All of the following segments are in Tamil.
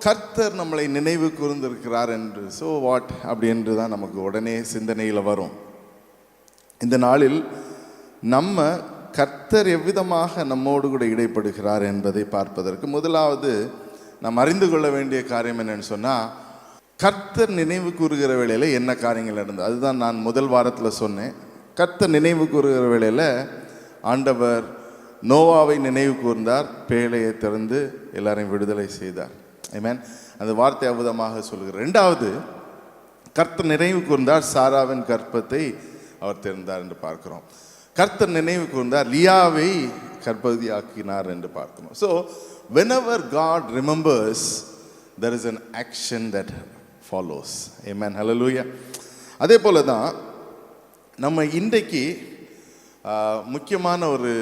கர்த்தர் நம்மளை நினைவு கூர்ந்திருக்கிறார் என்று வாட் அப்படி என்று தான் நமக்கு உடனே சிந்தனையில் வரும். இந்த நாளில் நம்ம கர்த்தர் எவ்விதமாக நம்மோடு கூட இடைப்படுகிறார் என்பதை பார்ப்பதற்கு முதலாவது நாம் அறிந்து கொள்ள வேண்டிய காரியம் என்னன்னு சொன்னால், கர்த்தர் நினைவு கூறுகிற வேளையில் என்ன காரியங்கள் நடந்தது. அதுதான் நான் முதல் வாரத்தில் சொன்னேன். கர்த்தர் நினைவு கூறுகிற வேளையில் ஆண்டவர் நோவாவை நினைவு கூர்ந்தார், பேழையை திறந்து எல்லாரையும் விடுதலை செய்தார். ஆமென். அந்த வார்த்தை அவ்விதமாக சொல்கிறார். ரெண்டாவது, கர்த்தர் நினைவு கூர்ந்தார், சாராவின் கர்ப்பத்தை அவர் திறந்தார் என்று பார்க்கிறோம். கர்த்தர் நினைவு கூர்ந்தார், லியாவை கர்ப்பவதியாக்கினார் என்று பார்க்கிறோம். So whenever God remembers, there is an action that follows. Amen. Hallelujah. அதே போல தான் நம்ம இன்றைக்கு முக்கியமான ஒரு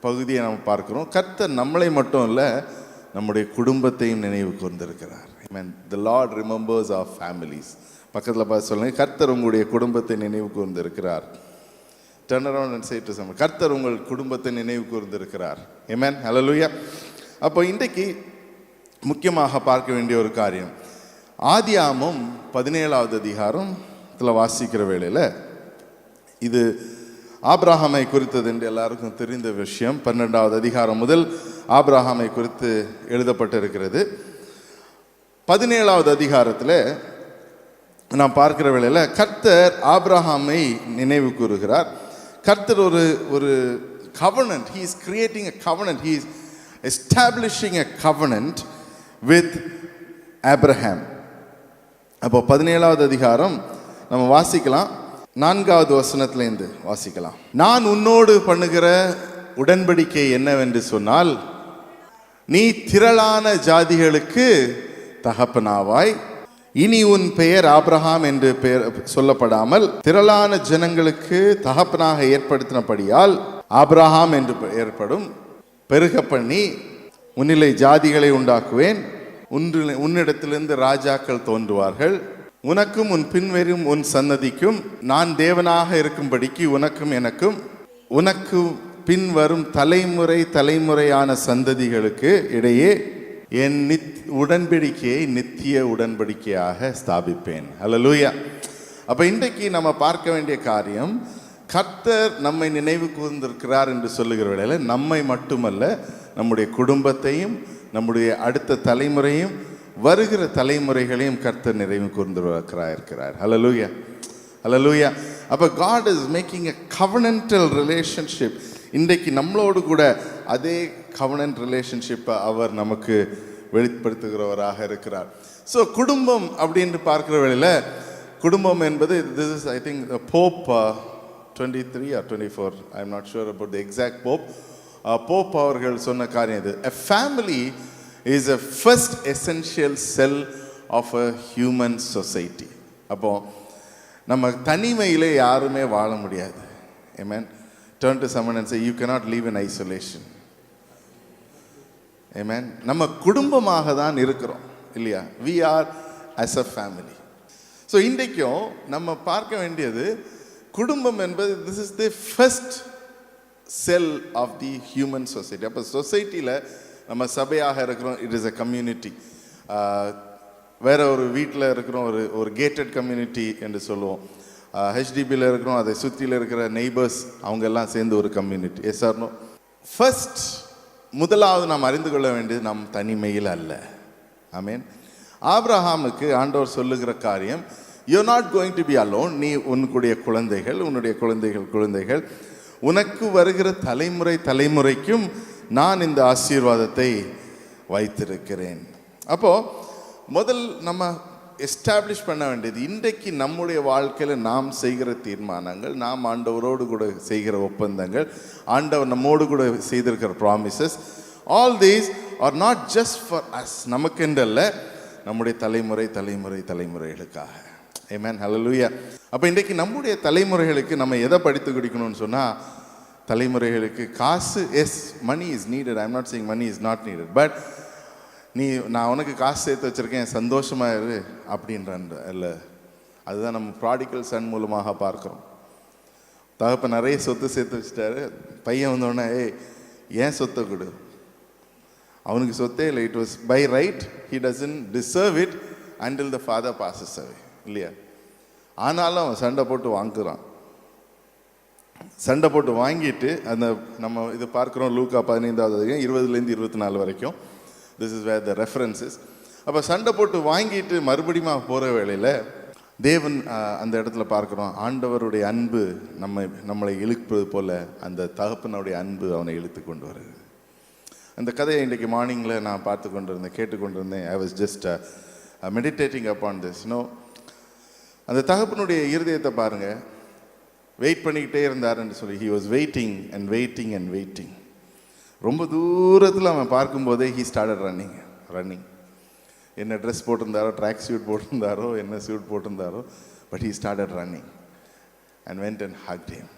பகுதியை நம்ம பார்க்கிறோம். கர்த்தர் நம்மளை மட்டும் இல்லை, நம்முடைய குடும்பத்தையும் நினைவு கூர்ந்திருக்கிறார். Amen. The Lord remembers our families. பக்கத்தில் பார்த்து சொல்லுங்க, கர்த்தர் உங்களுடைய குடும்பத்தை நினைவு கூர்ந்திருக்கிறார். Turn around and say to someone, கர்த்தர் உங்கள் குடும்பத்தை நினைவு கூர்ந்திருக்கிறார். Amen. Hallelujah. அப்போ இன்றைக்கு முக்கியமாக பார்க்க வேண்டிய ஒரு காரியம், ஆதியாகமம் 17வது அதிகாரத்தில் வாசிக்கிற வேளையில், இது ஆபிரகாமை குறித்தது என்று எல்லாருக்கும் தெரிந்த விஷயம். 12வது அதிகாரம் முதல் ஆபிரகாமை குறித்து எழுதப்பட்டிருக்கிறது. 17வது அதிகாரத்தில் நாம் பார்க்கிற வேளையில் கர்த்தர் ஆபிரகாமை நினைவு கூறுகிறார். கர்த்தர் ஒரு covenant, he is creating a covenant, he is establishing a covenant with Abraham. அப்போ 17வது அதிகாரம் நம்ம வாசிக்கலாம். 4வது வசனத்திலிருந்து வாசிக்கலாம். நான் உன்னோடு பண்ணுகிற உடன்படிக்கை என்னவென்று சொன்னால், நீ திரளான ஜாதிகளுக்கு தகப்பனாவாய். இனி உன் பெயர் ஆபிரகாம் என்று பெயர் சொல்லப்படாமல் திரளான ஜனங்களுக்கு தகப்பனாக ஏற்படுத்தினபடியால் ஆபிரகாம் என்று ஏற்படும். பெருக பண்ணி உன்னிலை ஜாதிகளை உண்டாக்குவேன், உன்னிடத்திலிருந்து ராஜாக்கள் தோன்றுவார்கள். உனக்கும் உன் பின்வரும் உன் சன்னதிக்கும் நான் தேவனாக இருக்கும்படிக்கு உனக்கும் எனக்கும் உனக்கு பின்வரும் தலைமுறையான சந்ததிகளுக்கு இடையே என் உடன்படிக்கையை நித்திய உடன்படிக்கையாக ஸ்தாபிப்பேன். அல்லேலூயா. அப்போ இன்றைக்கு நம்ம பார்க்க வேண்டிய காரியம், கர்த்தர் நம்மை நினைவு கூர்ந்திருக்கிறார் என்று சொல்லுகிற வேளையில் நம்மை மட்டுமல்ல, நம்முடைய குடும்பத்தையும் நம்முடைய அடுத்த தலைமுறையும் வருகிற தலைமுறைகளையும் கர்த்தர் நினைவு கூர்ந்திருக்கிறார். ஹல்லேலூயா, ஹல்லேலூயா. அப்போ God is making a covenantal relationship. இன்றைக்கு நம்மளோடு கூட அதே covenant relationship அவர் நமக்கு வெளிப்படுத்துகிறவராக இருக்கிறார். ஸோ குடும்பம் அப்படின்னு பார்க்கிற வேளையில், குடும்பம் என்பது this is I think the Pope 23 or 24, I am not sure about the exact Pope. Pope அவர்கள் சொன்ன காரியம் இது. A family is a first essential cell of a human society. அப்போ நம்ம தனிமையிலே யாருமே வாழ முடியாது. Amen. Turn to someone and say, you cannot live in isolation. Amen. நம்ம குடும்பமாக தான் இருக்கிறோம் இல்லையா? We are as a family. So இன்றைக்கும் நம்ம பார்க்க வேண்டியது, குடும்பம் என்பது this is the first cell of the human society. அப்போ சொசைட்டியில் நம்ம சபையாக இருக்கிறோம், இட் இஸ் a community. வேற ஒரு வீட்டில் இருக்கிறோம், ஒரு கேட்டட் கம்யூனிட்டி என்று சொல்லுவோம். ஹெச்டிபியில் இருக்கிறோம், அதை சுற்றியில் இருக்கிற நெய்பர்ஸ் அவங்க எல்லாம் சேர்ந்து ஒரு community. Yes or no? First, முதலாவது நாம் அறிந்து கொள்ள வேண்டியது, நம் தனிமையில் அல்ல. ஆமேன். ஆபிரகாமுக்கு ஆண்டவர் சொல்லுகிற காரியம், you are not going to be alone. நீ உன்னுடைய குழந்தைகள், உன்னுடைய குழந்தைகள், உனக்கு வருகிற தலைமுறைக்கும் நான் இந்த ஆசீர்வாதத்தை வைத்திருக்கிறேன். அப்போ முதல் நம்ம எஸ்டாப்ளிஷ் பண்ண வேண்டியது, இன்றைக்கு நம்முடைய வாழ்க்கையில் நாம் செய்கிற தீர்மானங்கள், நாம் ஆண்டவரோடு கூட செய்கிற ஒப்பந்தங்கள், ஆண்டவர் நம்மோடு கூட செய்திருக்கிற promises, all these are not just for us, நமக்கென்றல்ல, நம்முடைய தலைமுறைகளுக்காக. ஆமென். ஹல்லேலூயா. அப்போ இன்றைக்கு நம்முடைய தலைமுறைகளுக்கு நம்ம எதை படித்து குடிக்கணும்னு சொன்னால், தலைமுறைகளுக்கு காசு, yes, money is needed. I am not saying money is not needed, but நான் உனக்கு காசு சேர்த்து வச்சுருக்கேன், சந்தோஷமாக இரு அப்படின்றான் இல்லை. அதுதான் நம்ம ப்ராடிக்கல் சன் மூலமாக பார்க்குறோம். தகப்ப நிறைய சொத்து சேர்த்து வச்சுட்டாரு, பையன் வந்தோடனே ஏன் சொத்தை கொடு, அவனுக்கு சொத்தே இல்லை. It was by right. He doesn't deserve it until the father passes away, இல்லையா? ஆனாலும் அவன் சண்டை போட்டு வாங்குறான். சண்டை போட்டு வாங்கிட்டு அந்த நம்ம இது பார்க்குறோம் லூக்கா 15வது அதிகாரம் 20லேருந்து 24 வரைக்கும். This is where the references. அப்போ சண்டை போட்டு வாங்கிட்டு மறுபடியும் போகிற வேளையில் தேவன் அந்த இடத்துல பார்க்குறோம், ஆண்டவருடைய அன்பு நம்மளை இழுப்பது போல அந்த தகப்பனுடைய அன்பு அவனை இழுத்து கொண்டு வருது. அந்த கதையை இன்றைக்கு மார்னிங்கில் நான் பார்த்து கொண்டிருந்தேன், கேட்டுக்கொண்டிருந்தேன். I was just meditating upon this. அந்த தகப்பனுடைய இருதயத்தை பாருங்கள், வெயிட் பண்ணிக்கிட்டே இருந்தாருன்னு சொல்லி. He was waiting and waiting and waiting. ரொம்ப தூரத்தில் அவன் பார்க்கும்போதே ஹி ஸ்டார்டட் ரன்னிங். என்ன ட்ரெஸ் போட்டிருந்தாரோ, ட்ராக் சூட் போட்டிருந்தாரோ, என்ன சூட் போட்டிருந்தாரோ, but he started running and went and hugged him.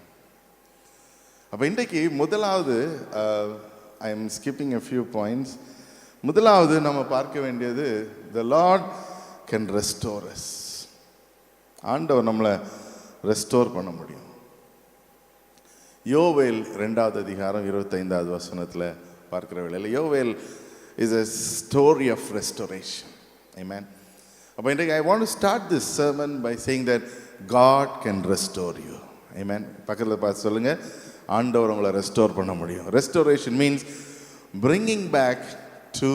அப்போ இன்றைக்கு முதலாவது, I am skipping a few points. முதலாவது நம்ம பார்க்க வேண்டியது, the lord can restore us. ஆண்டவர் நம்மளை ரெஸ்டோர் பண்ண முடியும். யோவேல் 2வது அதிகாரம் 25வது வசனத்தில் பார்க்கிற வேளையில், யோவேல் is a story of restoration. Amen. அப்போ இன்றைக்கு I want to start this sermon by saying that God can restore you. Amen. பக்கத்தில் பார்த்து சொல்லுங்க, ஆண்டவர் உங்களை ரெஸ்டோர் பண்ண முடியும். Restoration means bringing back to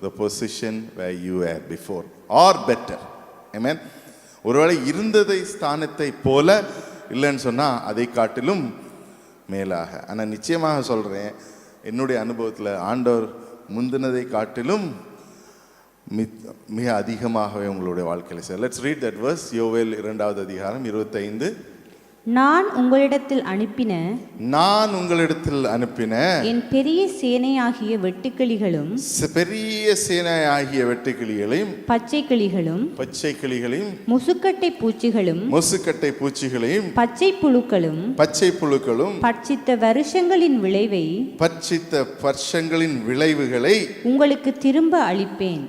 the position where you were before or better. Amen. ஒருவேளை இருந்ததை ஸ்தானத்தை போல இல்லைன்னு சொன்னால் அதை காட்டிலும் மேலாக. ஆனால் நிச்சயமாக சொல்கிறேன், என்னுடைய அனுபவத்தில் ஆண்டவர் முந்தினதை காட்டிலும் மிக அதிகமாகவே உங்களுடைய வாழ்க்கையில் sir. Let's read that verse. யோவேல் 2வது அதிகாரம் 25. நான் உங்களிடத்தில் அனுப்பின என் பெரிய சேனையாகிய வெட்டுக்கிளிகளும் பச்சை கிளிகளையும் முசுக்கட்டை பூச்சிகளையும் பச்சை புழுக்களும் பட்சித்த வருஷங்களின் விளைவுகளை உங்களுக்கு திரும்ப அளிப்பேன்.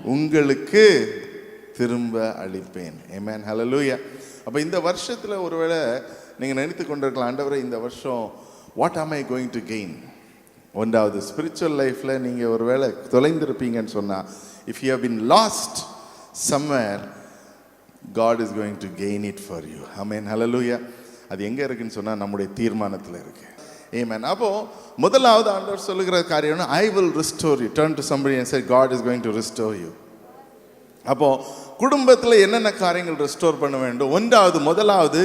ஆமென். ஹல்லேலூயா. அப்போ இந்த வருஷத்தில் ஒருவேளை நீங்கள் நினைத்து கொண்டிருக்கலாம், ஆண்டவரே இந்த வருஷம் what am I going to gain. ஒன்றாவது ஸ்பிரிச்சுவல் லைஃப்பில் நீங்கள் ஒரு வேளை தொலைந்திருப்பீங்கன்னு சொன்னால், if you have been lost somewhere, God is going to gain it for you. Amen. Hallelujah. அது எங்கே இருக்குன்னு சொன்னால் நம்முடைய தீர்மானத்தில் இருக்கு. ஆமென். அப்போது முதலாவது ஆண்டவர் சொல்லுகிற காரியம், I will restore you. Turn to somebody and say, God is going to restore you. அப்போது குடும்பத்தில் என்னென்ன காரியங்கள் ரெஸ்டோர் பண்ண வேண்டும்? முதலாவது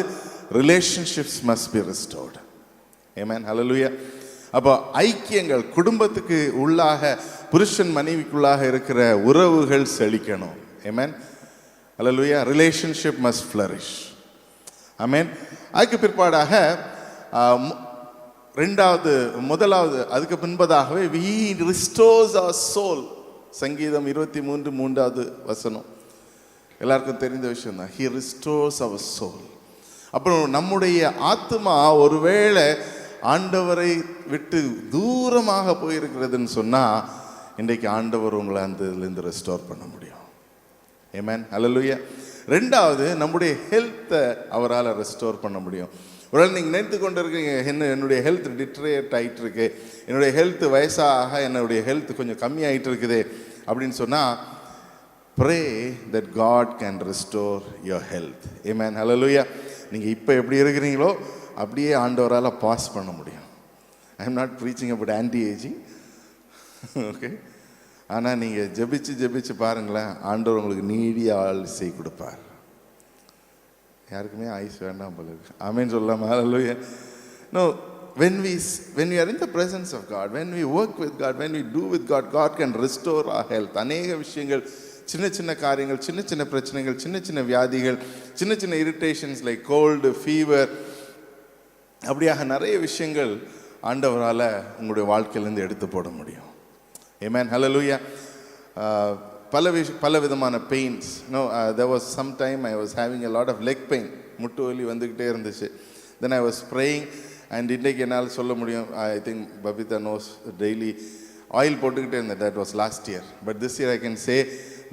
relationships must be restored. Amen. Hallelujah. அப்போ ஐக்கியங்கள், குடும்பத்துக்கு உள்ளாக, புருஷன் மனைவிக்குள்ளாக இருக்கிற உறவுகள் செழிக்கணும். Amen. Hallelujah. Relationship must flourish. Amen. அதுக்கு பிற்பாடாக முதலாவது அதுக்கு பின்பதாகவே we restores our soul. சங்கீதம் 23:3வது வசனம் எல்லாருக்கும் தெரிந்த விஷயம் தான். He restores our soul. அப்புறம் நம்முடைய ஆத்மா ஒருவேளை ஆண்டவரை விட்டு தூரமாக போயிருக்கிறதுன்னு சொன்னால், இன்றைக்கு ஆண்டவர் உங்களை அந்த இதுலேருந்து ரெஸ்டோர் பண்ண முடியும். ஆமென். ஹல்லேலூயா. 2வது நம்முடைய ஹெல்த்தை அவரால் ரெஸ்டோர் பண்ண முடியும். ஒருவேளை நீங்கள் நினைத்து கொண்டு இருக்கீங்க, என்னுடைய ஹெல்த் டிட்ரேட் ஆகிட்டு இருக்கு, என்னுடைய ஹெல்த் வயசாக என்னுடைய ஹெல்த் கொஞ்சம் கம்மியாகிட்டு இருக்குது அப்படின்னு சொன்னால், pray that God can restore your health. Amen. Hallelujah. நீங்கள் இப்போ எப்படி இருக்கிறீங்களோ அப்படியே ஆண்டவரால் பாஸ் பண்ண முடியும். ஐ am not preaching about anti ageing, okay. ஆனால் நீங்கள் ஜெபிச்சு பாருங்களேன், ஆண்டவர் உங்களுக்கு நீடிய ஆயுசை கொடுப்பார். யாருக்குமே ஆயுஸ் வேண்டாம் போல இருக்கு. ஆமென் சொல்லலாமா? Hallelujah. No, when we are in the presence of God, when we work with God, when we do with God, God can restore our health. அநேக விஷயங்கள், சின்ன காரியங்கள், சின்ன பிரச்சனைகள், சின்ன வியாதிகள், சின்ன இரிட்டேஷன்ஸ் லைக் கோல்டு, ஃபீவர், அப்படியாக நிறைய விஷயங்கள் ஆண்டவரால் உங்களுடைய வாழ்க்கையிலேருந்து எடுத்து போட முடியும். ஆமென். ஹல்லேலூயா. பல விதமான pains. there was some time I was having a lot of leg pain. முட்டு வலி வந்துக்கிட்டே இருந்துச்சு. then I was praying and இன்றைக்கு என்னால் சொல்ல முடியும், I think Babita knows, daily oil போட்டுக்கிட்டே இருந்தேன். that was last year, but this year I can say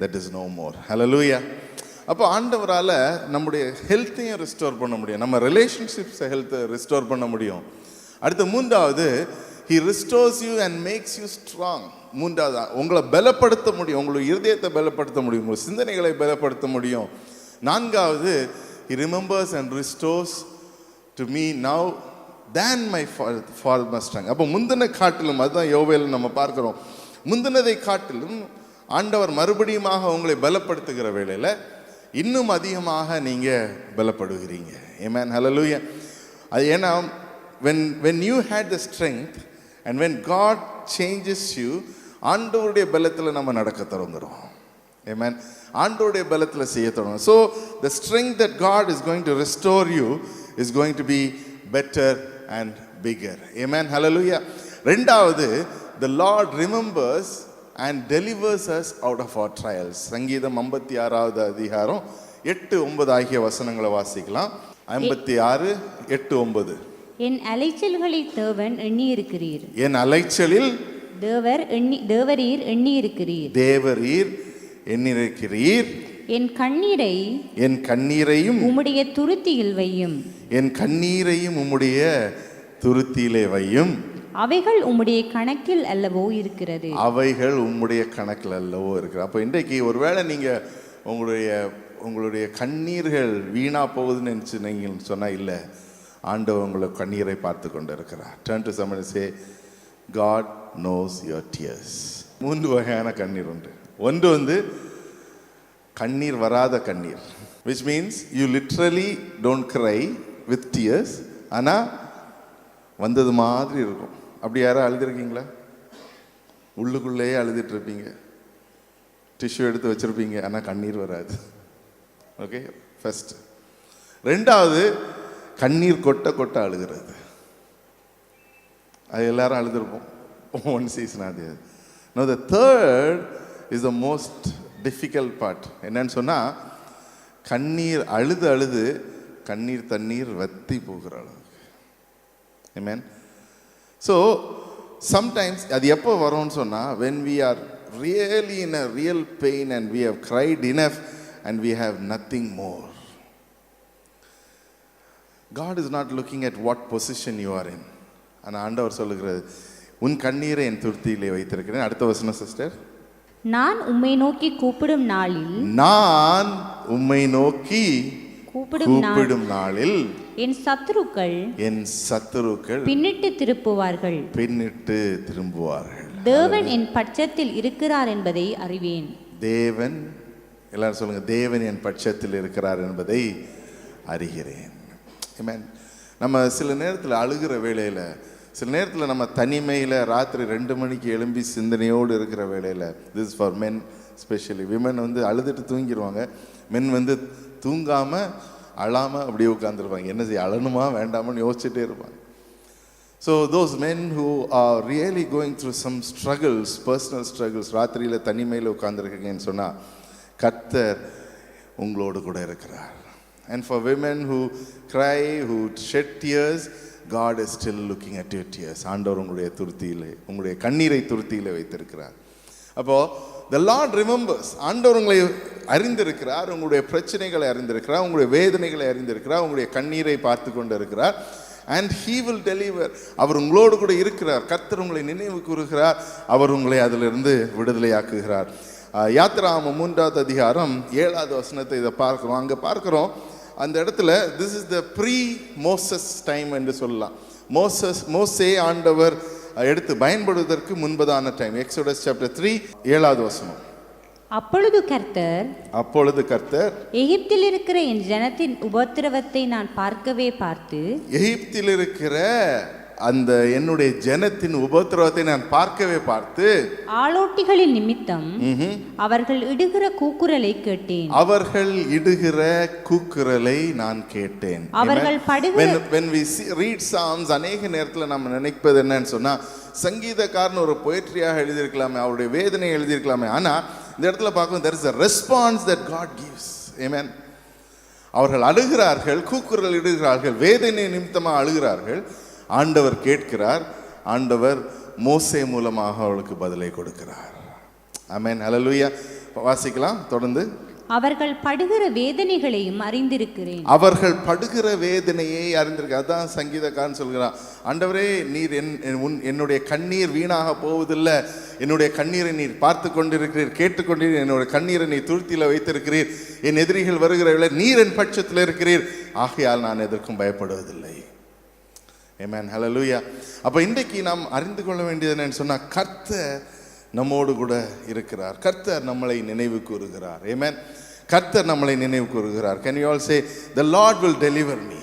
that is no more. Hallelujah. அப்போ ஆண்டவரால் நம்முடைய ஹெல்த்தையும் ரெஸ்டோர் பண்ண முடியும், நம்ம ரிலேஷன்ஷிப்ஸை ஹெல்த்தை ரெஸ்டோர் பண்ண முடியும். அடுத்து 3வது, He restores you and makes you strong. மூன்றாவது, உங்களை பலப்படுத்த முடியும், உங்களுடைய இருதயத்தை பலப்படுத்த முடியும், உங்கள் சிந்தனைகளை பலப்படுத்த முடியும். நான்காவது, He remembers and restores to me now than my former strength. அப்போ முந்தின காட்டிலும், அதுதான் யோவேல் நம்ம பார்க்கிறோம், முந்தினதை காட்டிலும் ஆண்டவர் மறுபடியுமாக உங்களை பலப்படுத்துகிற வேளையில் இன்னும் அதிகமாக நீங்க பலப்படுகிறீங்க. Amen, hallelujah. அது ஏன்னா when you had the strength and when God changes you, ஆண்டவருடைய பலத்தில் நம்ம நடக்க தொடங்குறோம். Amen. ஆண்டவருடைய பலத்தில் செய்ய தொடங்கும். So the strength that God is going to restore you is going to be better and bigger. Amen, hallelujah. ரெண்டாவது, the Lord remembers and delivers us out of our trials. சங்கீதம் 56வது அதிகாரம் 8-9 ஆகிய வசனங்களை வாசிக்கலாம். 56:8-9. என் அலைச்சல்களை தேவன் எண்ணி இருக்கிறீர். என் அலைச்சலில் தேவரீர் எண்ணி இருக்கிறீர். தேவரீர் எண்ணிருக்கிறீர். என் கண்ணீரையும் உம்முடைய துருத்தியில் வையும். என் கண்ணீரையும் உம்முடைய துருத்தியிலே வையும். அவைகள் உம்முடைய கணக்கில் அல்லவோ இருக்கிறது. அவைகள் உம்முடைய கணக்கில் அல்லவோ இருக்கிறது. அப்போ இன்றைக்கு ஒருவேளை நீங்க உங்களுடைய கண்ணீர்கள் வீணா போகுதுன்னு நினைச்சு நீங்க சொன்னா இல்லை, ஆண்டவர் உங்களை கண்ணீரை பார்த்து கொண்டு இருக்கிறார். Turn to somebody and say, God knows your tears. 3 வகையான கண்ணீர் உண்டு. ஒன்று கண்ணீர் வராத கண்ணீர், which means you literally don't cry with tears, ஆனா வந்தது மாதிரி இருக்கும். அப்படி யாரும் அழுதுருக்கீங்களா? உள்ளுக்குள்ளேயே அழுதுட்டு இருப்பீங்க, டிஷ்யூ எடுத்து வச்சிருப்பீங்க, ஆனா கண்ணீர் வராது. Okay, first. ரெண்டாவது, கண்ணீர் கொட்ட கொட்ட அழுகிறது. அது எல்லாரும் அழுதுருப்போம் ஒன் சீசன். அது no, the third is the most difficult part. என்னன்னு சொன்னா, கண்ணீர் அழுது கண்ணீர் தண்ணீர் வத்தி போகிற அளவுக்கு. Amen. So sometimes அது எப்போ வரும்னு சொன்னா, when we are really in a real pain and we have cried enough and we have nothing more. God is not looking at what position you are in. ஆனா ஆண்டவர் சொல்லுகிறது, உன் கண்ணீரை என் துருத்தியிலே வைத்திருக்கிறேன். அடுத்த வசனம் சிஸ்டர். நான் உம்மை நோக்கி கூப்பிடும் நாளில், நான் உம்மை நோக்கி கூப்பிடும் நாளில் என் சத்துருக்கள் பின்னிட்டு திரும்புவார்கள். தேவன் என் பட்சத்தில் இருக்கிறார் என்பதை அறிவேன். தேவன், எல்லாரும் சொல்லுங்க, தேவன் என் பட்சத்தில் இருக்கிறார் என்பதை அறிகிறேன். Amen. நம்ம சில நேரத்தில் அழுகிற வேளையில், சில நேரத்தில் நம்ம தனிமையில் ராத்திரி 2 மணிக்கு எழும்பி சிந்தனையோடு இருக்கிற வேளையில், this is for men especially. women அழுதுட்டு தூங்கிடுவாங்க, men தூங்காமல் அழாமல் அப்படியே உட்காந்துருப்பாங்க. என்ன செய்ய, அழணுமா வேண்டாமான்னு யோசிச்சுட்டே இருப்பாங்க. So those men who are really going through some struggles, personal struggles, ராத்திரியில் தனிமையில் உட்காந்துருக்கீங்கன்னு சொன்னால், கர்த்தர் உங்களோடு கூட இருக்கிறார். And for women who cry, who shed tears, God is still looking at your tears. ஆண்டவர் உங்களுடைய துருத்தியிலே, உங்களுடைய கண்ணீரை துருத்தியிலே வைத்திருக்கிறார். அப்போ the Lord remembers. ஆண்டவர் உங்களை அறிந்திருக்கிறார், உங்களுடைய பிரச்சனைகளை அறிந்திருக்கிறார், உங்களுடைய வேதனைகளை அறிந்திருக்கிறார், உங்களுடைய கண்ணீரை பார்த்து கொண்டு இருக்கிறார். And he will deliver. அவர் உங்களோடு கூட இருக்கிறார். கர்த்தர் உங்களை நினைவு கூறுகிறார், அவர் உங்களை அதிலிருந்து விடுதலையாக்குகிறார். யாத்திராகமம் 3வது அதிகாரம் 7வது வசனத்தை இதை பார்க்கிறோம். அங்கே பார்க்கிறோம், அந்த இடத்துல this is the pre-Moses time என்று சொல்லலாம். மோசே ஆண்டவர் எடுத்து பயன்படுவதற்கு முன்பதான டைம். எக்ஸோடஸ் சாப்டர் 3 7வது வசனம். அப்பொழுது கர்த்தர் எகிப்தில் இருக்கிற என் ஜனத்தின் உபத்திரவத்தை நான் பார்த்து, எகிப்தில் இருக்கிற அந்த என்னுடைய ஜனத்தின் உபத்திரவத்தை நான் பார்த்து, ஆளோட்டிகளின் நிமித்தம் அவர்கள் இடுகிற கூக்குரலை நான் கேட்டேன். அவர்கள் when we read Psalms, அநேக நேரத்தில் நம்ம நினைப்பது என்னன்னு சொன்னா, சங்கீதக்காரன் ஒரு போயட்ரியாக எழுதியிருக்கலாமே, அவருடைய வேதனை எழுதியிருக்கலாமே. ஆனா இந்த இடத்துல பார்க்கணும், there is a response that God gives. Amen. அவர்கள் அழுகிறார்கள், கூக்குரல் இடுகிறார்கள், வேதனை நிமித்தமாக அழுகிறார்கள். ஆண்டவர் கேட்கிறார், ஆண்டவர் மோசே மூலமாக அவளுக்கு பதிலை கொடுக்கிறார். ஆமென், ஹல்லேலூயா. வாசிக்கலாம் தொடர்ந்து. அவர்கள் படுகிற வேதனைகளையும் அறிந்திருக்கிறேன். அவர்கள் படுகிற வேதனையை அறிந்திருக்க. அதான் சங்கீதக்காரன் சொல்கிறான், ஆண்டவரே நீர் என்னுடைய கண்ணீர் வீணாக போவதில்லை, என்னுடைய கண்ணீரை நீர் பார்த்து கொண்டிருக்கிறீர், கேட்டுக்கொண்டிருக்கிறீர், என்னுடைய கண்ணீரை நீர் துருத்தியில் வைத்திருக்கிறீர், என் எதிரிகள் வருகிற நீர் என் பட்சத்தில் இருக்கிறீர், ஆகையால் நான் எதற்கும் பயப்படுவதில்லை. ஆமென், ஹல்லேலூயா. அப்போ இன்றைக்கு நாம் அறிந்து கொள்ள வேண்டியது என்னன்னு சொன்னால், கர்த்தர் நம்மோடு கூட இருக்கிறார். கர்த்தர் நம்மளை நினைவு கூறுகிறார். ஆமென். கர்த்தர் நம்மளை நினைவு கூறுகிறார். Can you all say, the Lord will deliver me?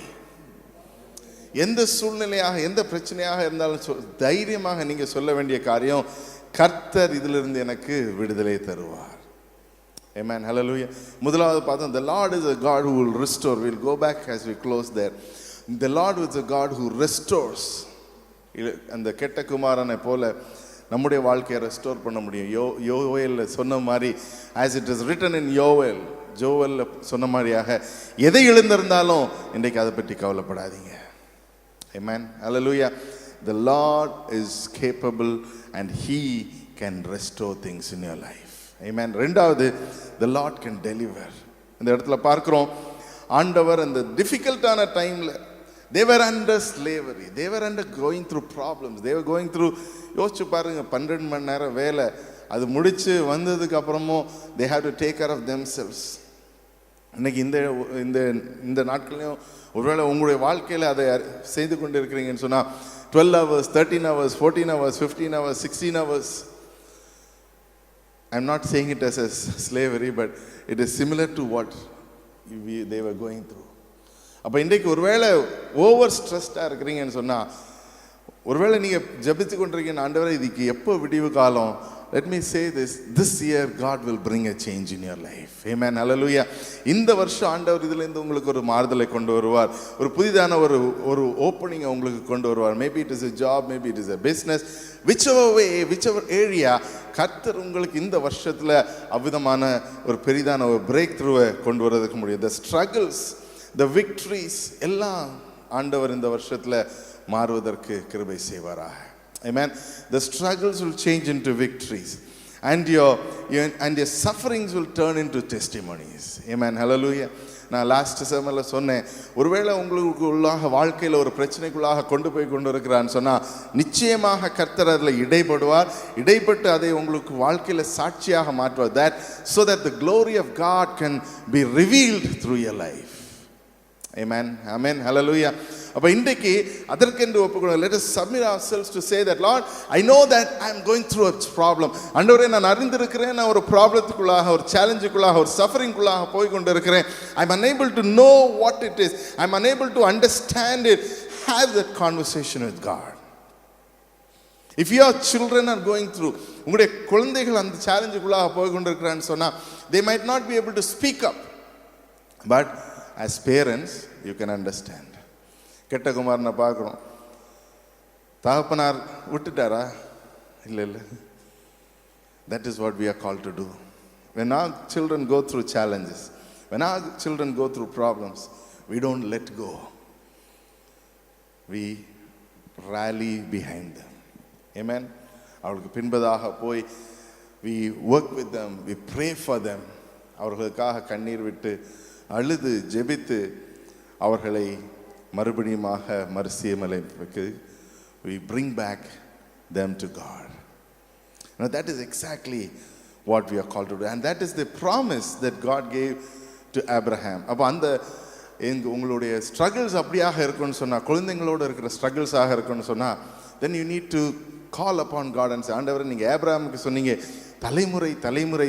எந்த சூழ்நிலையாக எந்த பிரச்சனையாக இருந்தாலும் தைரியமாக நீங்க சொல்ல வேண்டிய காரியம், கர்த்தர் இதிலிருந்து எனக்கு விடுதலை தருவார். Amen, hallelujah. முதலாவது பார்த்தோம், the Lord is a God who will restore. We'll go back as we close there. The Lord is a God who restores. அந்த கெட்ட குமாரனை போல நம்முடைய வாழ்க்கையை ரெஸ்டோர் பண்ண முடியும். யோவேல் சொன்ன மாதிரி, as it is written in Joel சொன்ன மாதிரியாக, எதை இழந்திருந்தாலும் இன்றைக்கு அதை பற்றி கவலைப்படாதீங்க. Amen, hallelujah. The Lord is capable and He can restore things in your life. Amen. ரெண்டாவது, the Lord can deliver. இந்த இடத்துல பார்க்கிறோம், ஆண்டவர் அந்த டிஃபிகல்ட்டான டைம்ல, they were under slavery, they were under going through problems, they were going through, யோசிச்சு பாருங்க, 12 மணி நேரம் வேலை, அது முடிச்சு வந்ததுக்கு அப்புறமும் they have to take care of themselves. இன்னைக்கு இந்த நாட்களையும் ஒருவேளை உங்களுடைய வாழ்க்கையில் அதை செய்து கொண்டு இருக்கிறீங்கன்னு சொன்னால், 12 hours, 13 hours, 14 hours, 15 hours, 16 hours. I'm not saying it as a slavery, but it is similar to what they were going through. அப்போ இன்றைக்கு ஒருவேளை ஓவர் ஸ்ட்ரெஸ்டாக இருக்கிறீங்கன்னு சொன்னால், ஒருவேளை நீங்கள் ஜபித்து கொண்டிருக்கீங்க, ஆண்டவரே இதுக்கு எப்போ விடிவு காலம், let me say this year God will bring a change in your life. Amen, hallelujah. இந்த வருஷம் ஆண்டவர் இதிலிருந்து உங்களுக்கு ஒரு மாறுதலை கொண்டு வருவார், ஒரு புதிதான ஒரு ஓப்பனிங்கை உங்களுக்கு கொண்டு வருவார். Maybe it is a job, maybe it is a business, whichever way, whichever area, கர்த்தர் உங்களுக்கு இந்த வருஷத்தில் அவ்விதமான ஒரு பெரிதான ஒரு பிரேக் த்ரூவை கொண்டு வரதுக்கு முடியும். The struggles, the victories எல்லாம் ஆண்டவர் இந்த வருஷத்தில் மாறுவதற்கு கிருபை செய்வாராக. Amen. The struggles will change into victories, and your sufferings will turn into testimonies. Amen, hallelujah. நான் லாஸ்ட் செமனில் சொன்னேன், ஒருவேளை உங்களுக்கு உள்ளாக வாழ்க்கையில் ஒரு பிரச்சனைக்குள்ளாக கொண்டு இருக்கிறான்னு சொன்னால், நிச்சயமாக கர்த்தர் அதில் இடைப்பட்டு அதை உங்களுக்கு வாழ்க்கையில் சாட்சியாக மாற்றுவார். that so that the glory of God can be revealed through your life. Amen, amen, hallelujah. அப்போ இன்றைக்கு அதற்கென்று ஒப்புக்கொள்ள, let us submit ourselves to say that, Lord, I know that I am going through a problem. ஆண்டவரே, நான் அறிந்திருக்கிறேன், நான் ஒரு ப்ராப்ளத்துக்குள்ளாக, ஒரு சேலஞ்சுக்குள்ளாக, ஒரு சஃபரிங்குள்ளாக போய் கொண்டு இருக்கிறேன். I am unable to know what it is, I am unable to understand it. Have that conversation with God. If your children are going through, உங்களுடைய குழந்தைகள் அந்த சேலஞ்சுக்குள்ளாக போய் கொண்டு இருக்கிறான்னு சொன்னால், they might not be able to speak up, but as parents you can understand. கெட்ட குமாரனை பார்க்குறோம், தகப்பனார் விட்டுட்டாரா? இல்லை. That is what we are called to do. When our children go through challenges, when our children go through problems, we don't let go. We rally behind them. Amen. அவர்களுக்கு பின்பதாக போய் we work with them, we pray for them. அவர்களுக்காக கண்ணீர் விட்டு அழுது ஜெபித்து அவர்களை மறுபடியுமாக மறுசீரமைப்புக்கு we bring back them to God. Now that is exactly what we are called to do, and that is the promise that God gave to Abraham. அப்போ அந்த உங்களுடைய ஸ்ட்ரகிள்ஸ் அப்படியாக இருக்குன்னு சொன்னால், குழந்தைங்களோடு இருக்கிற ஸ்ட்ரகிள்ஸாக இருக்குன்னு சொன்னால், then you need to call upon God and say, ஆண்டவரே, நீங்கள் ஆபிரகாமுக்கு சொன்னீங்க,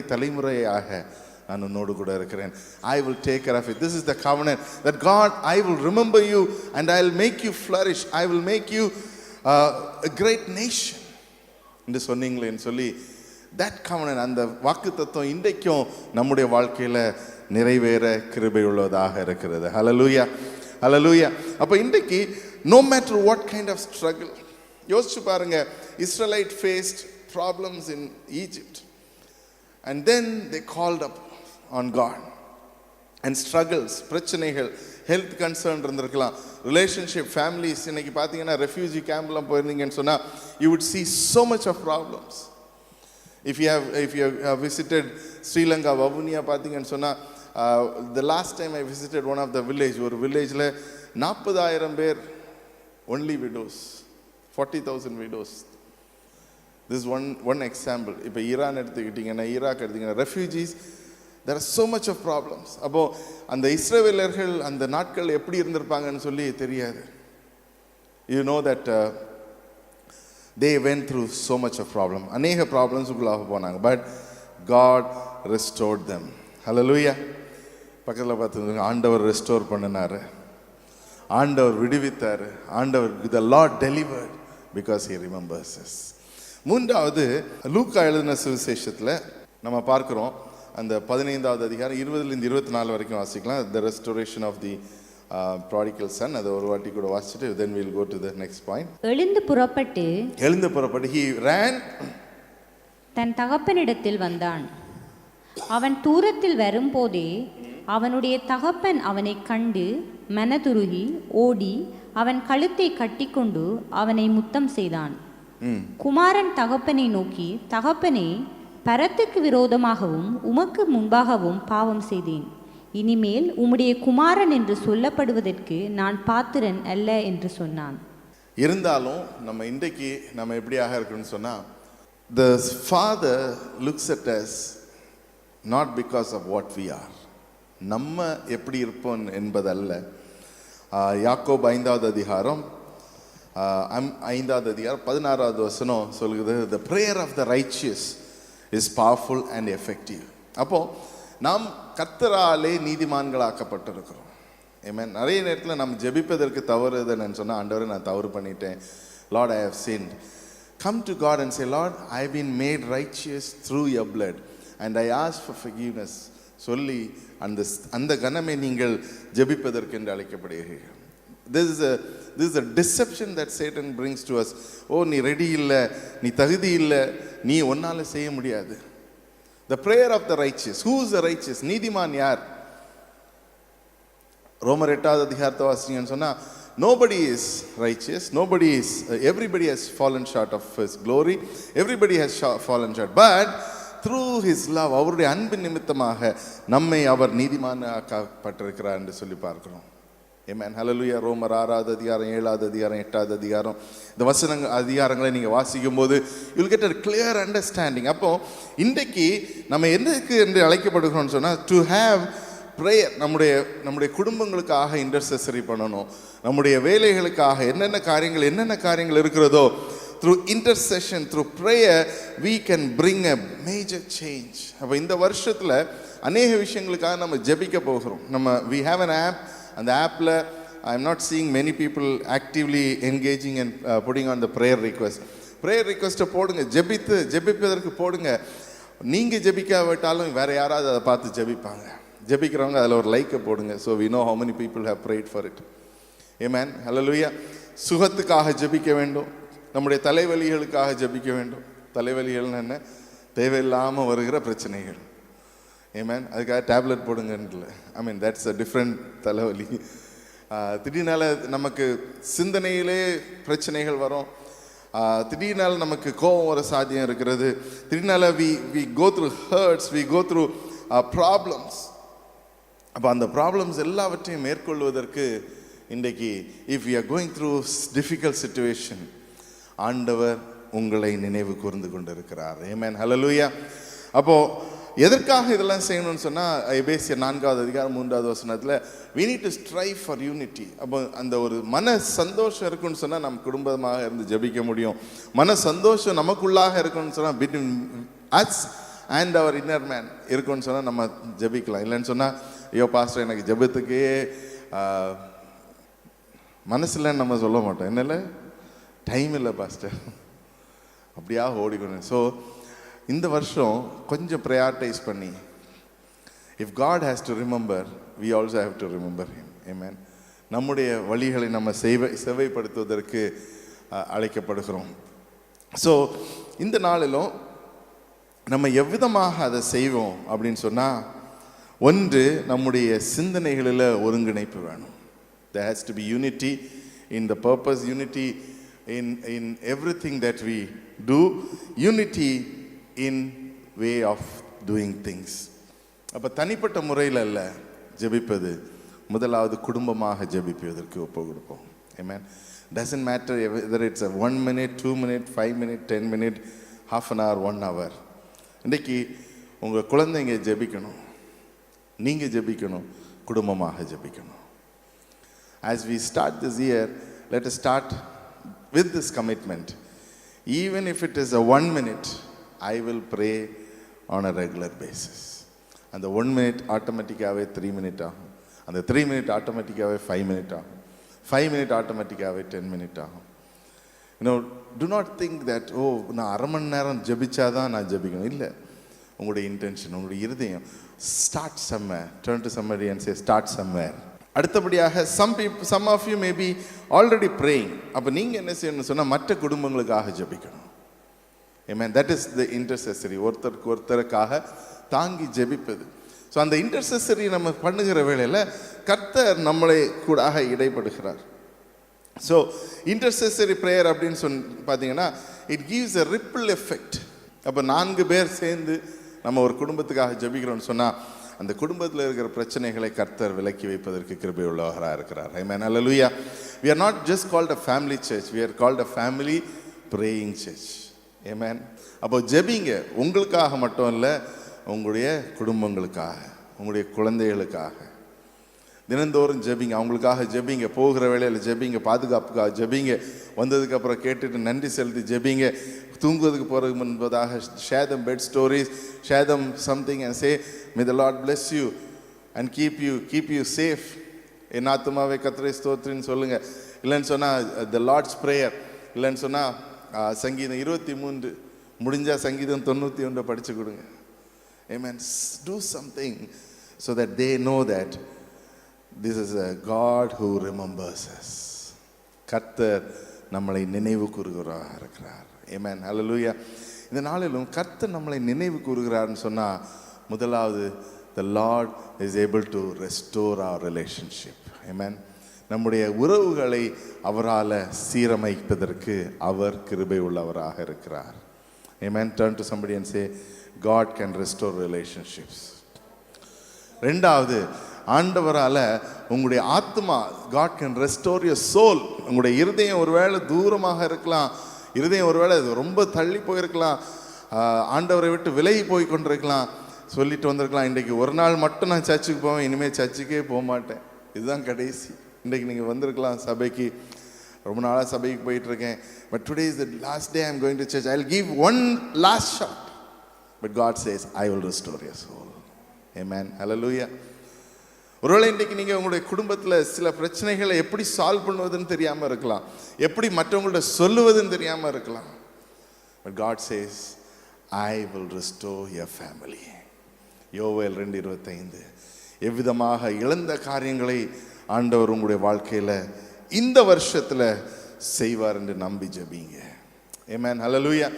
தலைமுறையாக நான் உன்னோடு கூட இருக்கிறேன். I will take care of it. This is the covenant that God, I will remember you and I will make you flourish. I will make you a great nation. என்று சொன்னீங்களேன்னு சொல்லி, that covenant, அந்த வாக்குத்தத்தம் இன்றைக்கும் நம்முடைய வாழ்க்கையில் நிறைவேற கிருபை உள்ளதாக இருக்கிறது. ஹல்லேலூயா, ஹல்லேலூயா. அப்போ இன்றைக்கு no matter what kind of struggle, யோசிச்சு பாருங்க, Israelite faced problems in Egypt, and then they called up on God, and struggles, பிரச்சனைகள், ஹெல்த் கன்சர்ன் இருந்திருக்கலாம், ரிலேஷன்ஷிப், ஃபேமிலிஸ். இன்னைக்கு பார்த்தீங்கன்னா ரெஃப்யூஜி கேம்ப்லாம் போயிருந்தீங்கன்னு சொன்னால், you would see so much of problems. If you have visited Sri Lanka, Vavuniya பார்த்தீங்கன்னு சொன்னால், the last time I visited one of the village, ஒரு வில்லேஜில் 40,000 பேர் only widows, 40,000 widows. This is one example. இப்போ ஈரான் எடுத்துக்கிட்டிங்கன்னா, Iraq எடுத்துக்கிங்கன்னா, refugees, there are so much of problems. அப்போ அந்த இஸ்ரவேலர்கள் அந்த நாட்கள் எப்படி இருந்திருப்பாங்கன்னு சொல்லி தெரியாது. You know that they went through so much of problem. அநேக ப்ராப்ளம்ஸுக்குள்ளாக போனாங்க. But God restored them. Hallelujah. பக்கத்தில் பார்த்து ஆண்டவர் ரெஸ்டோர் பண்ணினார், ஆண்டவர் விடுவித்தார், ஆண்டவர் the Lord delivered because he remembers us. மூன்றாவது லூக்கா எழுதின சுவிசேஷத்தில் நம்ம பார்க்குறோம், அந்த 15வது அதிகாரம் 20லிருந்து 24 வரைக்கும் வாசிக்கலாம். the restoration of the prodigal son. அதை ஒரு வாட்டி கூட வாசிச்சுட்டு then we'll go to the next point. எழுந்து புறப்பட்டு he ran, தன் தகப்பனிடத்தில் வந்தான். அவன் தூரத்தில் வரும்போதே அவனுடைய தகப்பன் அவனை கண்டு மனதுருகி ஓடி அவன் கழுத்தை கட்டிக்கொண்டு அவனை முத்தம் செய்தான். குமாரன் தகப்பனை நோக்கி, தகப்பனே, பரத்துக்கு விரோதமாகவும் உமக்கு முன்பாகவும் பாவம் செய்தேன். இனிமேல் உம்முடைய குமாரன் என்று சொல்லப்படுவதற்கு நான் பாத்திரன் அல்ல என்று சொன்னான். இருந்தாலும் நம்ம இன்றைக்கு நம்ம எப்படியாக இருக்குன்னு சொன்னா, the father looks at us not because of what we are. நம்ம எப்படி இருப்போம் என்பதல்ல. யாக்கோபு 5வது அதிகாரம் 16வது வசனம் சொல்லுது, the prayer of the righteous is powerful and effective. அப்போ நாம் கர்த்தராலே நீதிமான்களாக்கப்பட்டிருக்கிறோம். ஆமென். நிறைய நேரத்தில் நம்ம ஜெபிப்பதற்கு தவறுதுன்னு சொன்னால், ஆண்டவரே நான் தவறு பண்ணிட்டேன், Lord I have sinned. Come to God and say, Lord I have been made righteous through your blood and I ask for forgiveness சொல்லி அந்த கணமே நீங்கள் ஜெபிப்பதற்கு என்று அழைக்கப்படுகிறீர்கள். This is a deception that Satan brings to us. ஓ, நீ ரெடி இல்லை, நீ தகுதி இல்லை, நீ ஒன்னால செய்ய முடியாது. The prayer of the righteous. Who is the righteous? நீதிமான் யார்? ரோமர் 8வது அதிகாரத்தை வாசிங்கன்னு சொன்னா, nobody is righteous, everybody has fallen short of his glory, everybody has fallen short, but through his love, அவருடைய அன்பின் நிமித்தமாக நம்மை அவர் நீதிமானாக்கப்பட்டிருக்கிறார் என்று சொல்லி பார்க்கிறோம். ஆமென். ஹல்லேலூயா. ரோமர் 6வது அதிகாரம் 7வது அதிகாரம் 8வது அதிகாரம் இந்த அதிகாரங்களை நீங்கள் வாசிக்கும் போது you'll get a clear understanding. அப்போ இன்றைக்கு நம்ம எதுக்கு என்று அழைக்கப்படுகிறோம்னு சொன்னால், to have prayer. நம்முடைய குடும்பங்களுக்காக இன்டர்செசரி பண்ணணும், நம்முடைய வேலைகளுக்காக என்னென்ன காரியங்கள் இருக்கிறதோ, through intercession, through prayer we can bring a major change. அப்போ இந்த வருஷத்தில் அநேக விஷயங்களுக்காக நம்ம ஜெபிக்க போகிறோம். we have an app. அந்த ஆப்பில் I am not seeing many people actively engaging and putting on the prayer request போடுங்க, ஜெபிப்பதற்கு போடுங்க. நீங்கள் ஜெபிக்காவிட்டாலும் வேற யாராவது அதை பார்த்து ஜெபிப்பாங்க. ஜெபிக்கிறவங்க அதில் ஒரு லைக்கை போடுங்க. So we know how many people have prayed for it. Amen. Hallelujah. சுகத்துக்காக ஜெபிக்க வேண்டும், நம்முடைய தலைவலிகளுக்காக ஜெபிக்க வேண்டும். தலைவலிகள் என்ன? தேவையில்லாமல் வருகிற பிரச்சனைகள். Amen. அதுக்காக டேப்லெட் போடுங்கன்னு, ஐ மீன் தட்ஸ் அ டிஃப்ரெண்ட் தலைவலி. திடீர்னால நமக்கு சிந்தனையிலே பிரச்சனைகள் வரும், திடீர்னால நமக்கு கோபம் வர சாத்தியம் இருக்கிறது, திடீர்னால we go through hurts, we go through problems. அப்போ அந்த ப்ராப்ளம்ஸ் எல்லாவற்றையும் மேற்கொள்வதற்கு இன்றைக்கு if we are going through difficult situation, ஆண்டவர் உங்களை நினைவு கூர்ந்து கொண்டிருக்கிறார். ஆமென். ஹல்லேலூயா. அப்போ எதற்காக இதெல்லாம் செய்யணும்னு சொன்னால், எபேசியர் 4வது அதிகாரம் 3வது வசனத்தில் we need to strive for unity. அப்போ அந்த ஒரு மன சந்தோஷம் இருக்குன்னு சொன்னால் நம்ம குடும்பமாக இருந்து ஜெபிக்க முடியும். மன சந்தோஷம் நமக்குள்ளாக இருக்குன்னு சொன்னால் between us and our inner man இருக்குன்னு சொன்னால் நம்ம ஜெபிக்கலாம். இல்லைன்னு சொன்னால், ஐயோ பாஸ்டர் எனக்கு ஜெபத்துக்கே மனசில்லைன்னு நம்ம சொல்ல மாட்டோம். என்னல்ல, டைம் இல்லை பாஸ்டர், அப்படியா ஓடிக்கணும். ஸோ இந்த வருஷம் கொஞ்சம் ப்ரையாரிட்டைஸ் பண்ணி, if God has to remember, we also have to remember him. Amen. நம்முடைய வழிகளை நம்ம செவைப்படுத்துவதற்கு அழைக்கப்படுகிறோம். ஸோ இந்த நாளிலும் நம்ம எவ்விதமாக அதை செய்வோம் அப்படின்னு சொன்னால், ஒன்று நம்முடைய சிந்தனைகளில் ஒருங்கிணைப்பு வேணும். There has to be unity in the purpose, unity in everything that we do, unity in way of doing things. அப்போ தனிப்பட்ட முறையில் அல்ல ஜெபிப்பது, முதலாவது குடும்பமாக ஜெபிப்பதற்கு ஒப்பு கொடுப்போம். Amen. Doesn't matter whether it's a 1 minute, 2 minute, 5 minute, 10 minute, half an hour, 1 hour. இன்றைக்கி உங்கள் குழந்தைங்க ஜெபிக்கணும், நீங்கள் ஜெபிக்கணும், குடும்பமாக ஜெபிக்கணும். As we start this year, let us start with this commitment. Even if it is a 1 minute, I will pray on a regular basis. அந்த 1 minute ஆட்டோமேட்டிக்காகவே 3 minute ஆகும், அந்த 3 minute ஆட்டோமேட்டிக்காகவே 5 minute ஆகும், 5 minute ஆட்டோமேட்டிக்காகவே 10 minute ஆகும். Do not think that, நான் அரை மணி நேரம் ஜெபிச்சாதான் நான் ஜெபிக்கணும். இல்லை, உங்களுடைய இன்டென்ஷன், உங்களுடைய இருதயம். Start somewhere. Turn to somebody and say, start somewhere. அடுத்தபடியாக some of you may be already praying. அப்போ நீங்கள் என்ன செய்யணும்னு சொன்னால் மற்ற குடும்பங்களுக்காக ஜெபிக்கணும். Amen. That is the intercessory. ஒருத்தருக்காக தாங்கி ஜெபிப்பது. ஸோ அந்த இன்டர்செசரி நம்ம பண்ணுகிற வேளையில் கர்த்தர் நம்மளை கூடாக இடைப்படுகிறார். ஸோ இன்டர்செசரி ப்ரேயர் அப்படின்னு பார்த்தீங்கன்னா it gives a ripple effect. அப்போ 4 பேர் சேர்ந்து நம்ம ஒரு குடும்பத்துக்காக ஜெபிக்கிறோம்னு சொன்னால் அந்த குடும்பத்தில் இருக்கிற பிரச்சனைகளை கர்த்தர் விலக்கி வைப்பதற்கு கிருபை உள்ளவராக இருக்கிறார். Amen. Hallelujah. We are not just called a family church. We are called a family praying church. Amen. அப்போ ஜெபிங்க, உங்களுக்காக மட்டும் இல்லை, உங்களுடைய குடும்பங்களுக்காக, உங்களுடைய குழந்தைகளுக்காக தினந்தோறும் ஜெபிங்க. அவங்களுக்காக ஜெபிங்க, போகிற வேளையில் ஜெபிங்க, பாதுகாப்புக்காக ஜெபிங்க, வந்ததுக்கப்புறம் கேட்டுட்டு நன்றி செலுத்தி ஜெபிங்க, தூங்குவதுக்கு போகிறதுக்கு முன்பதாக share them bed stories, share them something and say, may the Lord bless you and keep you safe. என் ஆத்துமாவே கர்த்தரை ஸ்தோத்திரின்னு சொல்லுங்க. இல்லைன்னு சொன்னால் the Lord's prayer, இல்லைன்னு சொன்னால் சங்கீதம் 23, முடிஞ்சால் சங்கீதம் 91 படித்து கொடுங்க. Amen. Do something so that they know that this is a God who remembers us. கர்த்தர் நம்மளை நினைவு கூறுகிறாராக இருக்கிறார். Amen. Hallelujah. இந்த நாளிலும் கர்த்தர் நம்மளை நினைவு கூறுகிறார்னு சொன்னால் முதலாவது the Lord is able to restore our relationship. Amen. நம்முடைய உறவுகளை அவரால் சீரமைப்பதற்கு அவர் கிருபை உள்ளவராக இருக்கிறார். Amen. Turn to somebody and say, God can restore relationships. ரெண்டாவது, ஆண்டவரால் உங்களுடைய ஆத்மா, God can restore your soul. உங்களுடைய இருதயம் ஒருவேளை தூரமாக இருக்கலாம், இருதயம் ஒருவேளை ரொம்ப தள்ளி போயிருக்கலாம், ஆண்டவரை விட்டு விலகி போய் கொண்டிருக்கலாம், சொல்லிட்டு வந்திருக்கலாம், இன்றைக்கு ஒரு நாள் மட்டும் நான் சர்ச்சுக்கு போவேன், இனிமேல் சர்ச்சுக்கே போக மாட்டேன், இதுதான் கடைசி. இன்றைக்கு நீங்கள் வந்திருக்கலாம் சபைக்கு, ரொம்ப நாளாக சபைக்கு போயிட்டுருக்கேன், but today is the last day, I am going to church, I will give one last shot. But God says, I will restore your soul. Amen. Hallelujah. ஒருவேளை இன்றைக்கு நீங்கள் உங்களுடைய குடும்பத்தில் சில பிரச்சனைகளை எப்படி சால்வ் பண்ணுவதுன்னு தெரியாமல் இருக்கலாம், எப்படி மற்றவங்கள்ட்ட சொல்லுவதுன்னு தெரியாமல் இருக்கலாம். But God says, I will restore your family. யோவேல் 2:25. எவ்விதமாக இழந்த காரியங்களை ஆண்டவர் உங்களுடைய வாழ்க்கையில் இந்த வருஷத்தில் செய்வார் என்று நம்பி ஜெபிங்க. Amen. Hallelujah.